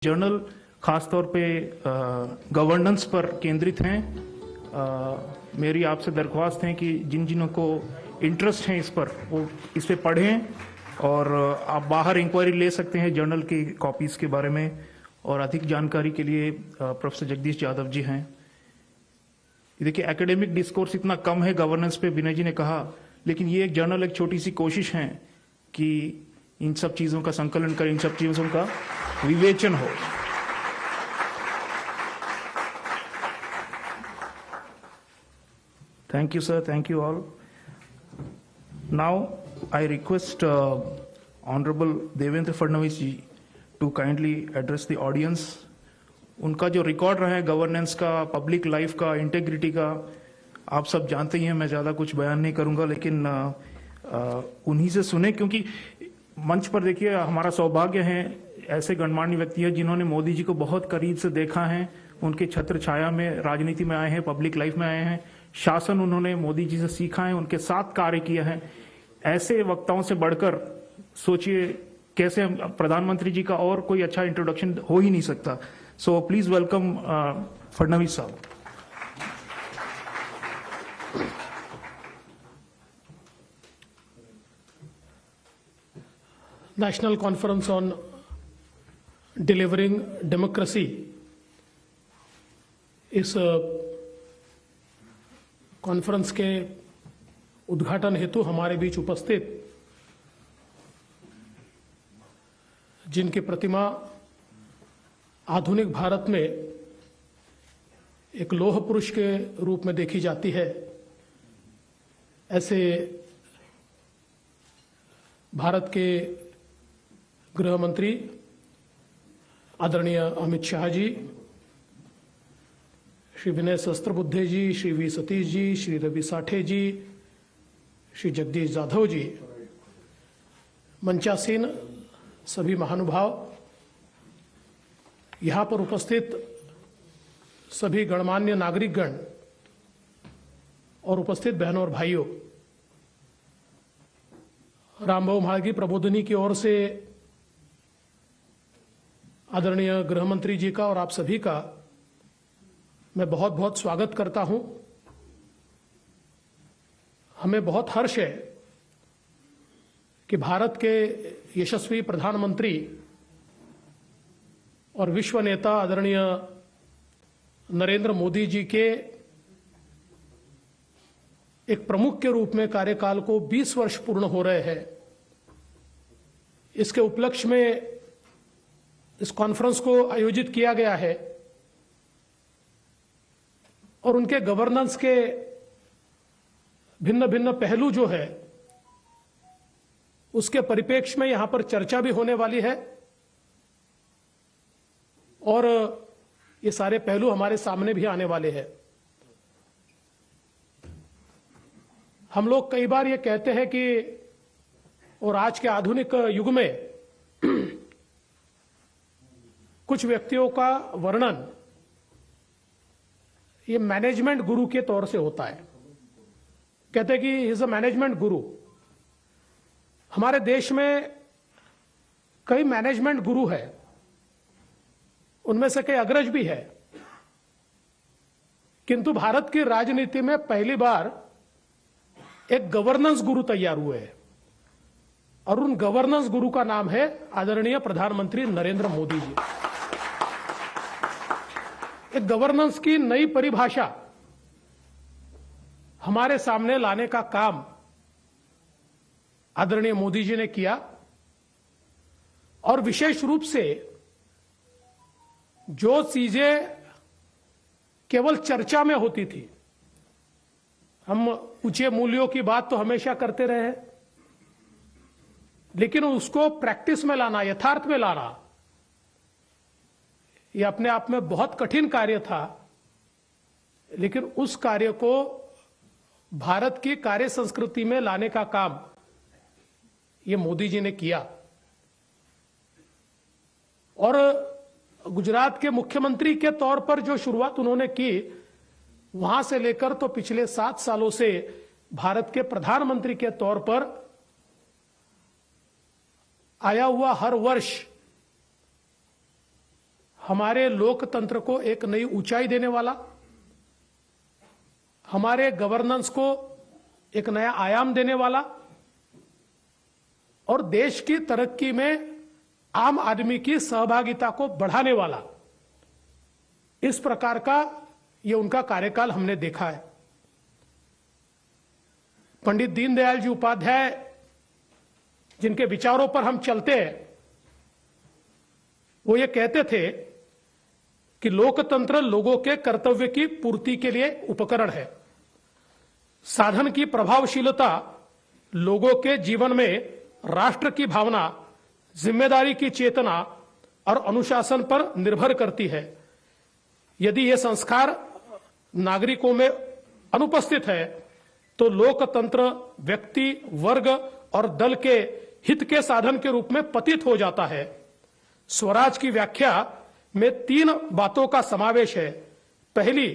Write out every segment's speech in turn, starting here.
Journal खास तौर पे गवर्नेंस पर केंद्रित हैं। मेरी आपसे दरख्वास्त है कि जिन जिनों को इंटरेस्ट है इस पर वो इस पे पढ़ें और आप बाहर इंक्वायरी ले सकते हैं जर्नल की कॉपीज के बारे में। और अधिक जानकारी के लिए प्रोफेसर जगदीश यादव जी हैं। देखिए, एकेडमिक डिस्कोर्स इतना कम है गवर्नेंस पे, विनय जी ने कहा, लेकिन ये एक जर्नल एक छोटी सी कोशिश है कि इन सब चीज़ों का संकलन करें, इन सब चीज़ों का विवेचन हो। Thank you, sir. Thank you all. Now, I request Honorable Devendra Fadnavis ji to kindly address the audience. उनका जो रिकॉर्ड रहा है गवर्नेंस का, पब्लिक लाइफ का, इंटेग्रिटी का, आप सब जानते ही हैं, मैं ज़्यादा कुछ बयान नहीं करूंगा, लेकिन उन्हीं से सुने, क्योंकि मंच पर देखिए हमारा सौभाग्य है, ऐसे गणमान्य व्यक्ति हैं जिन्होंने मोदी जी को बहुत करीब से देखा है, उनके छत्र छाया में राजनीति में आए हैं, पब्लिक लाइफ में आए हैं, शासन उन्होंने मोदी जी से सीखा है, उनके साथ कार्य किया है। ऐसे वक्ताओं से बढ़कर सोचिए कैसे प्रधानमंत्री जी का और कोई अच्छा इंट्रोडक्शन हो ही नहीं सकता। सो प्लीज वेलकम फडणवीस साहब। National Conference on Delivering Democracy इस कॉन्फ्रेंस के उद्घाटन हेतु हमारे बीच उपस्थित जिनकी प्रतिमा आधुनिक भारत में एक लौह पुरुष के रूप में देखी जाती है, ऐसे भारत के गृह मंत्री आदरणीय अमित शाह जी, श्री विनय सहस्त्रबुद्धे जी, श्री वी सतीश जी, श्री रवि साठे जी, श्री जगदीश जाधव जी, मंचासीन सभी महानुभाव, यहाँ पर उपस्थित सभी गणमान्य नागरिकगण और उपस्थित बहनों और भाइयों, रामबाबू म्हाळगी प्रबोधिनी की ओर से आदरणीय गृह मंत्री जी का और आप सभी का मैं बहुत बहुत स्वागत करता हूं। हमें बहुत हर्ष है कि भारत के यशस्वी प्रधानमंत्री और विश्व नेता आदरणीय नरेंद्र मोदी जी के एक प्रमुख के रूप में कार्यकाल को 20 वर्ष पूर्ण हो रहे हैं। इसके उपलक्ष्य में इस कॉन्फ्रेंस को आयोजित किया गया है और उनके गवर्नेंस के भिन्न भिन्न पहलू जो है उसके परिप्रेक्ष्य में यहां पर चर्चा भी होने वाली है और ये सारे पहलू हमारे सामने भी आने वाले हैं। हम लोग कई बार ये कहते हैं कि और आज के आधुनिक युग में कुछ व्यक्तियों का वर्णन ये मैनेजमेंट गुरु के तौर से होता है। कहते हैं कि ही इज अ मैनेजमेंट गुरु। हमारे देश में कई मैनेजमेंट गुरु है, उनमें से कई अग्रज भी है, किंतु भारत की राजनीति में पहली बार एक गवर्नेंस गुरु तैयार हुए हैं और उन गवर्नेंस गुरु का नाम है आदरणीय प्रधानमंत्री नरेंद्र मोदी जी। एक गवर्नेंस की नई परिभाषा हमारे सामने लाने का काम आदरणीय मोदी जी ने किया और विशेष रूप से जो चीजें केवल चर्चा में होती थी, हम ऊंचे मूल्यों की बात तो हमेशा करते रहे हैं, लेकिन उसको प्रैक्टिस में लाना, यथार्थ में लाना, यह अपने आप में बहुत कठिन कार्य था। लेकिन उस कार्य को भारत की कार्य संस्कृति में लाने का काम ये मोदी जी ने किया और गुजरात के मुख्यमंत्री के तौर पर जो शुरुआत उन्होंने की, वहां से लेकर तो पिछले 7 सालों से भारत के प्रधानमंत्री के तौर पर आया हुआ हर वर्ष हमारे लोकतंत्र को एक नई ऊंचाई देने वाला, हमारे गवर्नेंस को एक नया आयाम देने वाला और देश की तरक्की में आम आदमी की सहभागिता को बढ़ाने वाला, इस प्रकार का ये उनका कार्यकाल हमने देखा है। पंडित दीनदयाल जी उपाध्याय जिनके विचारों पर हम चलते हैं, वो ये कहते थे कि लोकतंत्र लोगों के कर्तव्य की पूर्ति के लिए उपकरण है। साधन की प्रभावशीलता लोगों के जीवन में राष्ट्र की भावना, जिम्मेदारी की चेतना और अनुशासन पर निर्भर करती है। यदि ये संस्कार नागरिकों में अनुपस्थित है तो लोकतंत्र व्यक्ति, वर्ग और दल के हित के साधन के रूप में पतित हो जाता है। स्वराज की व्याख्या में 3 बातों का समावेश है। पहली,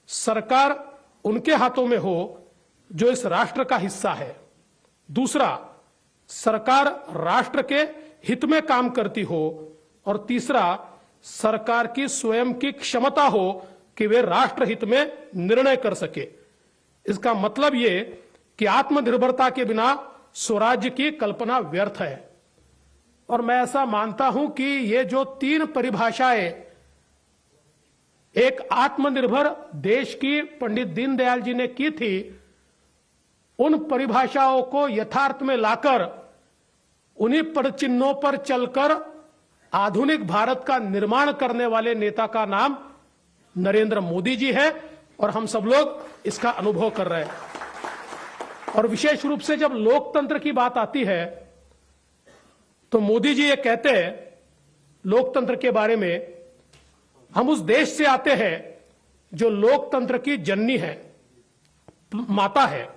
सरकार उनके हाथों में हो जो इस राष्ट्र का हिस्सा है। दूसरा, सरकार राष्ट्र के हित में काम करती हो। और तीसरा, सरकार की स्वयं की क्षमता हो कि वे राष्ट्र हित में निर्णय कर सके। इसका मतलब ये कि आत्मनिर्भरता के बिना स्वराज्य की कल्पना व्यर्थ है। और मैं ऐसा मानता हूं कि ये जो 3 परिभाषाएं एक आत्मनिर्भर देश की पंडित दीनदयाल जी ने की थी, उन परिभाषाओं को यथार्थ में लाकर उन्हीं पदचिन्हों पर चलकर आधुनिक भारत का निर्माण करने वाले नेता का नाम नरेंद्र मोदी जी है और हम सब लोग इसका अनुभव कर रहे हैं। और विशेष रूप से जब लोकतंत्र की बात आती है तो मोदी जी ये कहते हैं लोकतंत्र के बारे में, हम उस देश से आते हैं जो लोकतंत्र की जननी है, माता है।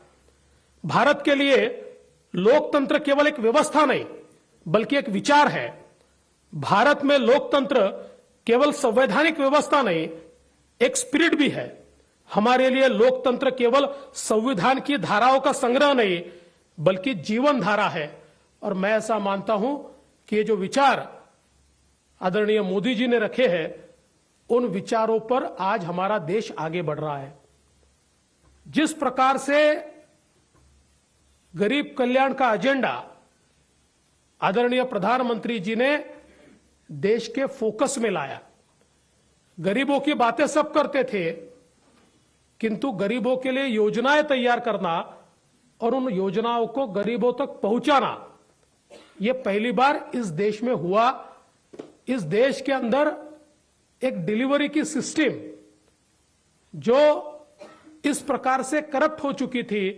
भारत के लिए लोकतंत्र केवल एक व्यवस्था नहीं बल्कि एक विचार है। भारत में लोकतंत्र केवल संवैधानिक व्यवस्था नहीं, एक स्पिरिट भी है। हमारे लिए लोकतंत्र केवल संविधान की धाराओं का संग्रह नहीं बल्कि जीवन धारा है। और मैं ऐसा मानता हूं कि ये जो विचार आदरणीय मोदी जी ने रखे हैं, उन विचारों पर आज हमारा देश आगे बढ़ रहा है। जिस प्रकार से गरीब कल्याण का एजेंडा आदरणीय प्रधानमंत्री जी ने देश के फोकस में लाया, गरीबों की बातें सब करते थे, किंतु गरीबों के लिए योजनाएं तैयार करना और उन योजनाओं को गरीबों तक पहुंचाना, यह पहली बार इस देश में हुआ। इस देश के अंदर एक डिलीवरी की सिस्टम जो इस प्रकार से करप्ट हो चुकी थी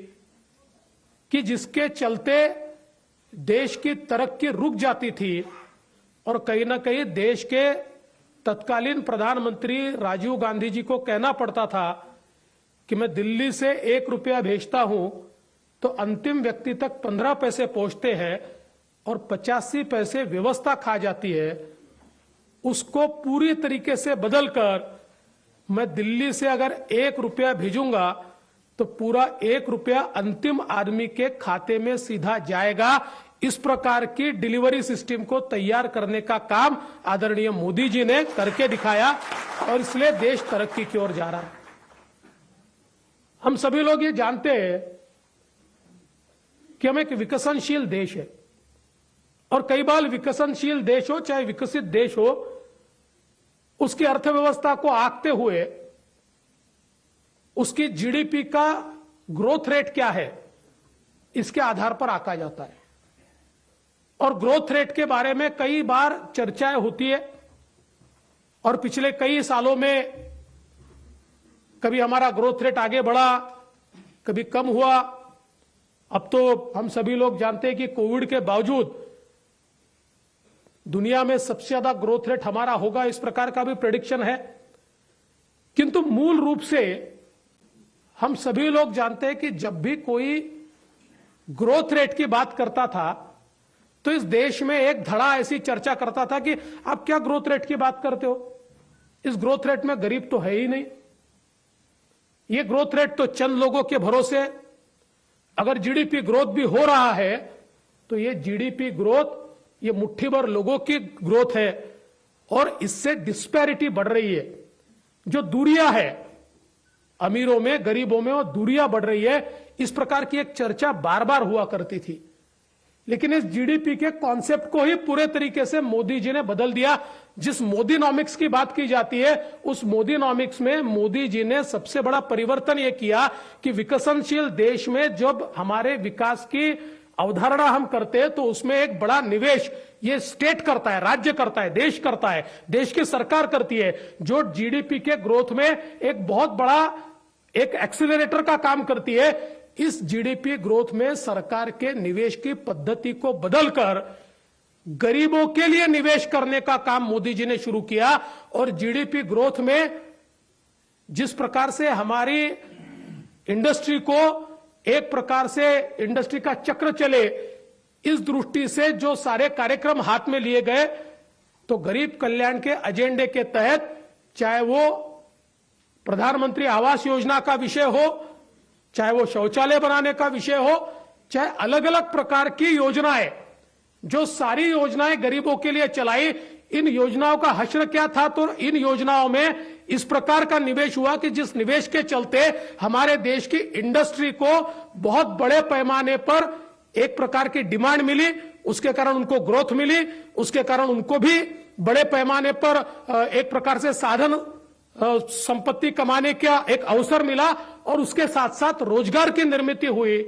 कि जिसके चलते देश की तरक्की रुक जाती थी और कहीं ना कहीं देश के तत्कालीन प्रधानमंत्री राजीव गांधी जी को कहना पड़ता था कि मैं दिल्ली से 1 रुपया भेजता हूं तो अंतिम व्यक्ति तक 15 पैसे पहुंचते हैं और 85 पैसे व्यवस्था खा जाती है। उसको पूरी तरीके से बदलकर मैं दिल्ली से अगर 1 रुपया भेजूंगा तो पूरा 1 रुपया अंतिम आदमी के खाते में सीधा जाएगा। इस प्रकार की डिलीवरी सिस्टम को तैयार करने का काम आदरणीय मोदी जी ने करके दिखाया और इसलिए देश तरक्की की ओर जा रहा है। हम सभी लोग ये जानते हैं कि हम एक विकसनशील देश है और कई बार विकसनशील देश हो चाहे विकसित देश हो, उसकी अर्थव्यवस्था को आंकते हुए उसकी जीडीपी का ग्रोथ रेट क्या है इसके आधार पर आंका जाता है। और ग्रोथ रेट के बारे में कई बार चर्चाएं होती है और पिछले कई सालों में कभी हमारा ग्रोथ रेट आगे बढ़ा, कभी कम हुआ। अब तो हम सभी लोग जानते हैं कि कोविड के बावजूद दुनिया में सबसे ज्यादा ग्रोथ रेट हमारा होगा, इस प्रकार का भी प्रेडिक्शन है। किंतु मूल रूप से हम सभी लोग जानते हैं कि जब भी कोई ग्रोथ रेट की बात करता था तो इस देश में एक धड़ा ऐसी चर्चा करता था कि आप क्या ग्रोथ रेट की बात करते हो, इस ग्रोथ रेट में गरीब तो है ही नहीं, ये ग्रोथ रेट तो चंद लोगों के भरोसे। अगर जीडीपी ग्रोथ भी हो रहा है तो ये जीडीपी ग्रोथ ये मुट्ठी भर लोगों की ग्रोथ है और इससे डिस्पैरिटी बढ़ रही है। जो दूरियां है अमीरों में, गरीबों में, और दूरियां बढ़ रही है, इस प्रकार की एक चर्चा बार बार हुआ करती थी। लेकिन इस जीडीपी के कॉन्सेप्ट को ही पूरे तरीके से मोदी जी ने बदल दिया। जिस मोदीनॉमिक्स की बात की जाती है, उस मोदीनॉमिक्स में मोदी जी ने सबसे बड़ा परिवर्तन यह किया कि विकसनशील देश में जब हमारे विकास की अवधारणा हम करते हैं तो उसमें एक बड़ा निवेश ये स्टेट करता है, राज्य करता है, देश करता है, देश की सरकार करती है, जो जीडीपी के ग्रोथ में एक बहुत बड़ा एक एक्सीलरेटर का काम करती है। इस जीडीपी ग्रोथ में सरकार के निवेश की पद्धति को बदलकर गरीबों के लिए निवेश करने का काम मोदी जी ने शुरू किया। और जीडीपी ग्रोथ में जिस प्रकार से हमारी इंडस्ट्री को एक प्रकार से इंडस्ट्री का चक्र चले, इस दृष्टि से जो सारे कार्यक्रम हाथ में लिए गए, तो गरीब कल्याण के एजेंडे के तहत चाहे वो प्रधानमंत्री आवास योजना का विषय हो, चाहे वो शौचालय बनाने का विषय हो, चाहे अलग अलग प्रकार की योजनाएं, जो सारी योजनाएं गरीबों के लिए चलाई, इन योजनाओं का हश्र क्या था? तो इन योजनाओं में इस प्रकार का निवेश हुआ कि जिस निवेश के चलते हमारे देश की इंडस्ट्री को बहुत बड़े पैमाने पर एक प्रकार की डिमांड मिली, उसके कारण उनको ग्रोथ मिली, उसके कारण उनको भी बड़े पैमाने पर एक प्रकार से साधन संपत्ति कमाने का एक अवसर मिला, और उसके साथ साथ रोजगार की निर्मित हुई।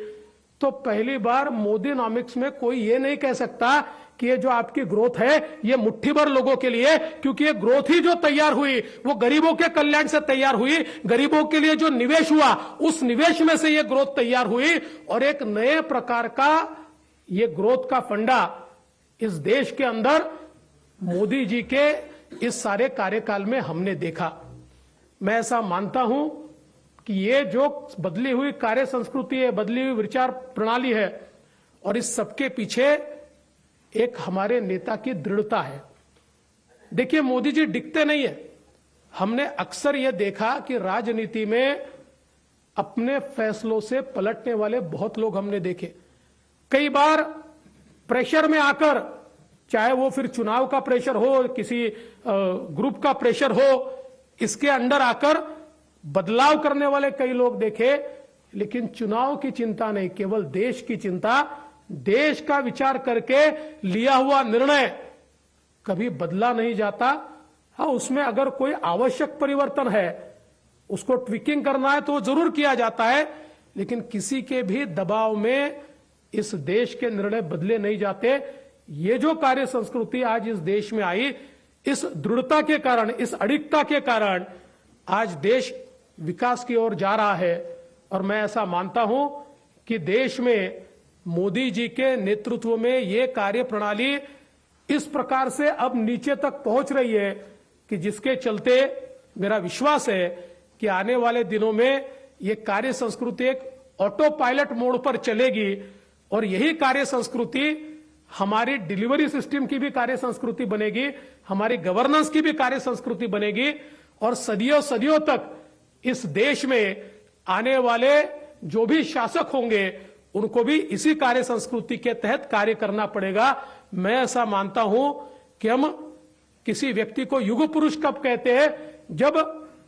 तो पहली बार मोदीनॉमिक्स में कोई ये नहीं कह सकता कि ये जो आपकी ग्रोथ है ये मुट्ठी भर लोगों के लिए, क्योंकि ये ग्रोथ ही जो तैयार हुई वो गरीबों के कल्याण से तैयार हुई। गरीबों के लिए जो निवेश हुआ उस निवेश में से ये ग्रोथ तैयार हुई, और एक नए प्रकार का ये ग्रोथ का फंडा इस देश के अंदर मोदी जी के इस सारे कार्यकाल में हमने देखा। मैं ऐसा मानता हूं कि ये जो बदली हुई कार्य संस्कृति है, बदली हुई विचार प्रणाली है, और इस सबके पीछे एक हमारे नेता की दृढ़ता है। देखिए, मोदी जी दिखते नहीं है। हमने अक्सर यह देखा कि राजनीति में अपने फैसलों से पलटने वाले बहुत लोग हमने देखे। कई बार प्रेशर में आकर, चाहे वो फिर चुनाव का प्रेशर हो, किसी ग्रुप का प्रेशर हो, इसके अंडर आकर बदलाव करने वाले कई लोग देखे। लेकिन चुनाव की चिंता नहीं, केवल देश की चिंता, देश का विचार करके लिया हुआ निर्णय कभी बदला नहीं जाता। हाँ, उसमें अगर कोई आवश्यक परिवर्तन है, उसको ट्विकिंग करना है तो वो जरूर किया जाता है, लेकिन किसी के भी दबाव में इस देश के निर्णय बदले नहीं जाते। ये जो कार्य संस्कृति आज इस देश में आई, इस दृढ़ता के कारण, इस अडिगता के कारण आज देश विकास की ओर जा रहा है। और मैं ऐसा मानता हूं कि देश में मोदी जी के नेतृत्व में ये कार्य प्रणाली इस प्रकार से अब नीचे तक पहुंच रही है कि जिसके चलते मेरा विश्वास है कि आने वाले दिनों में ये कार्य संस्कृति एक ऑटो पायलट मोड पर चलेगी, और यही कार्य संस्कृति हमारी डिलीवरी सिस्टम की भी कार्य संस्कृति बनेगी, हमारी गवर्नेंस की भी कार्य संस्कृति बनेगी, और सदियों सदियों तक इस देश में आने वाले जो भी शासक होंगे उनको भी इसी कार्य संस्कृति के तहत कार्य करना पड़ेगा। मैं ऐसा मानता हूं कि हम किसी व्यक्ति को युग पुरुष कब कहते हैं? जब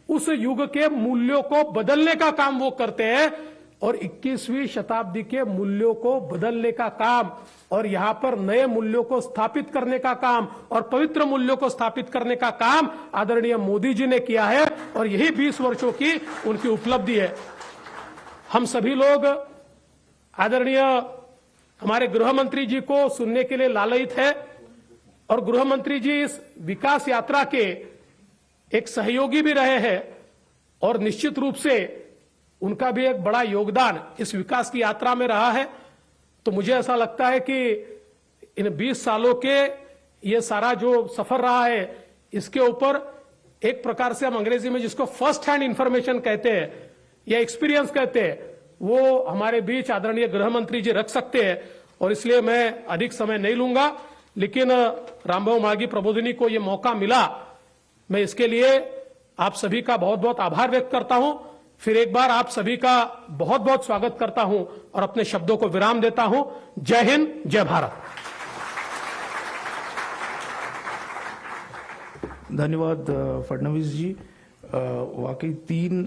उस युग के मूल्यों को बदलने का काम वो करते हैं, और 21वीं शताब्दी के मूल्यों को बदलने का काम और यहां पर नए मूल्यों को स्थापित करने का काम और पवित्र मूल्यों को स्थापित करने का काम आदरणीय मोदी जी ने किया है, और यही 20 वर्षों की उनकी उपलब्धि है। हम सभी लोग आदरणीय हमारे गृह मंत्री जी को सुनने के लिए लालयित है, और गृह मंत्री जी इस विकास यात्रा के एक सहयोगी भी रहे हैं, और निश्चित रूप से उनका भी एक बड़ा योगदान इस विकास की यात्रा में रहा है। तो मुझे ऐसा लगता है कि इन 20 सालों के ये सारा जो सफर रहा है, इसके ऊपर एक प्रकार से हम अंग्रेजी में जिसको फर्स्ट हैंड इंफॉर्मेशन कहते हैं या एक्सपीरियंस कहते हैं, वो हमारे बीच आदरणीय गृह मंत्री जी रख सकते हैं, और इसलिए मैं अधिक समय नहीं लूंगा। लेकिन रामभाऊ मागी प्रबोधिनी को यह मौका मिला, मैं इसके लिए आप सभी का बहुत बहुत आभार व्यक्त करता हूं। फिर एक बार आप सभी का बहुत बहुत स्वागत करता हूं और अपने शब्दों को विराम देता हूं। जय हिंद, जय भारत। धन्यवाद फडणवीस जी। वाकई 3